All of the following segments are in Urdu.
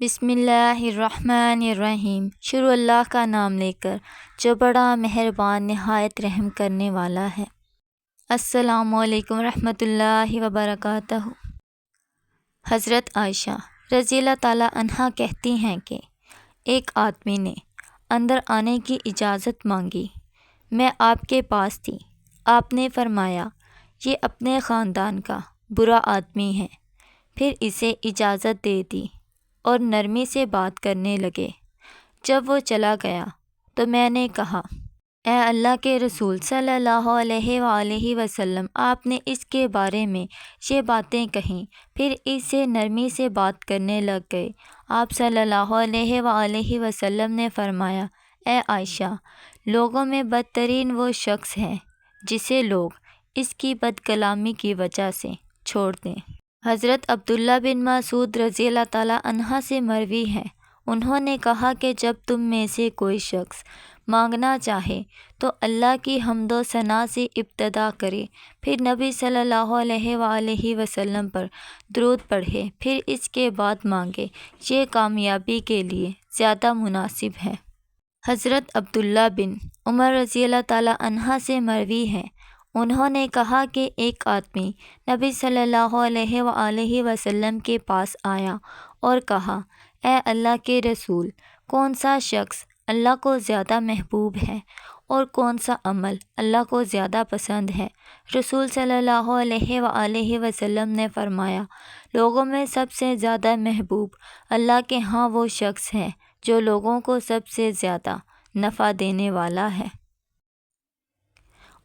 بسم اللہ الرحمن الرحیم۔ شروع اللہ کا نام لے کر جو بڑا مہربان نہایت رحم کرنے والا ہے۔ السلام علیکم ورحمۃ اللہ وبرکاتہ۔ حضرت عائشہ رضی اللہ تعالیٰ عنہا کہتی ہیں کہ ایک آدمی نے اندر آنے کی اجازت مانگی۔ میں آپ کے پاس تھی۔ آپ نے فرمایا یہ اپنے خاندان کا برا آدمی ہے، پھر اسے اجازت دے دی اور نرمی سے بات کرنے لگے۔ جب وہ چلا گیا تو میں نے کہا، اے اللہ کے رسول صلی اللہ علیہ وآلہ وسلم، آپ نے اس کے بارے میں یہ باتیں کہیں، پھر اس سے نرمی سے بات کرنے لگ گئے۔ آپ صلی اللہ علیہ وآلہ وسلم نے فرمایا، اے عائشہ، لوگوں میں بدترین وہ شخص ہے جسے لوگ اس کی بد کلامی کی وجہ سے چھوڑ دیں۔ حضرت عبداللہ بن مسعود رضی اللہ تعالیٰ عنہ سے مروی ہے، انہوں نے کہا کہ جب تم میں سے کوئی شخص مانگنا چاہے تو اللہ کی حمد و ثنا سے ابتدا کرے، پھر نبی صلی اللہ علیہ وآلہ وسلم پر درود پڑھے، پھر اس کے بعد مانگے، یہ کامیابی کے لیے زیادہ مناسب ہے۔ حضرت عبداللہ بن عمر رضی اللہ تعالیٰ عنہ سے مروی ہے، انہوں نے کہا کہ ایک آدمی نبی صلی اللہ علیہ وآلہ وسلم کے پاس آیا اور کہا، اے اللہ کے رسول، کون سا شخص اللہ کو زیادہ محبوب ہے اور کون سا عمل اللہ کو زیادہ پسند ہے؟ رسول صلی اللہ علیہ وآلہ وسلم نے فرمایا، لوگوں میں سب سے زیادہ محبوب اللہ کے ہاں وہ شخص ہے جو لوگوں کو سب سے زیادہ نفع دینے والا ہے،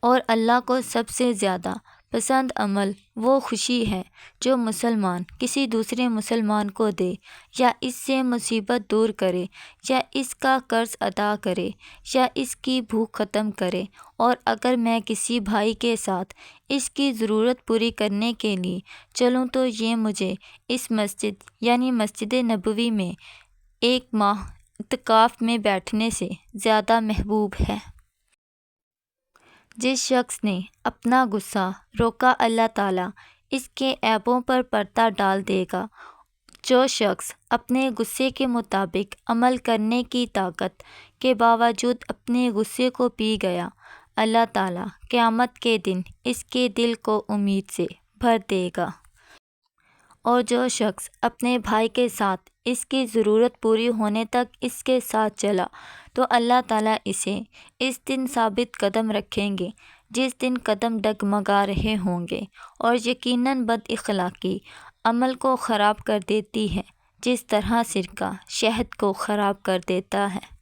اور اللہ کو سب سے زیادہ پسند عمل وہ خوشی ہے جو مسلمان کسی دوسرے مسلمان کو دے، یا اس سے مصیبت دور کرے، یا اس کا قرض ادا کرے، یا اس کی بھوک ختم کرے۔ اور اگر میں کسی بھائی کے ساتھ اس کی ضرورت پوری کرنے کے لیے چلوں تو یہ مجھے اس مسجد یعنی مسجد نبوی میں ایک ماہ اعتکاف میں بیٹھنے سے زیادہ محبوب ہے۔ جس شخص نے اپنا غصہ روکا، اللہ تعالیٰ اس کے عیبوں پر پردہ ڈال دے گا۔ جو شخص اپنے غصے کے مطابق عمل کرنے کی طاقت کے باوجود اپنے غصے کو پی گیا، اللہ تعالیٰ قیامت کے دن اس کے دل کو امید سے بھر دے گا۔ اور جو شخص اپنے بھائی کے ساتھ اس کی ضرورت پوری ہونے تک اس کے ساتھ چلا تو اللہ تعالیٰ اسے اس دن ثابت قدم رکھیں گے جس دن قدم ڈگمگا رہے ہوں گے۔ اور یقیناً بد اخلاقی عمل کو خراب کر دیتی ہے، جس طرح سرکہ شہد کو خراب کر دیتا ہے۔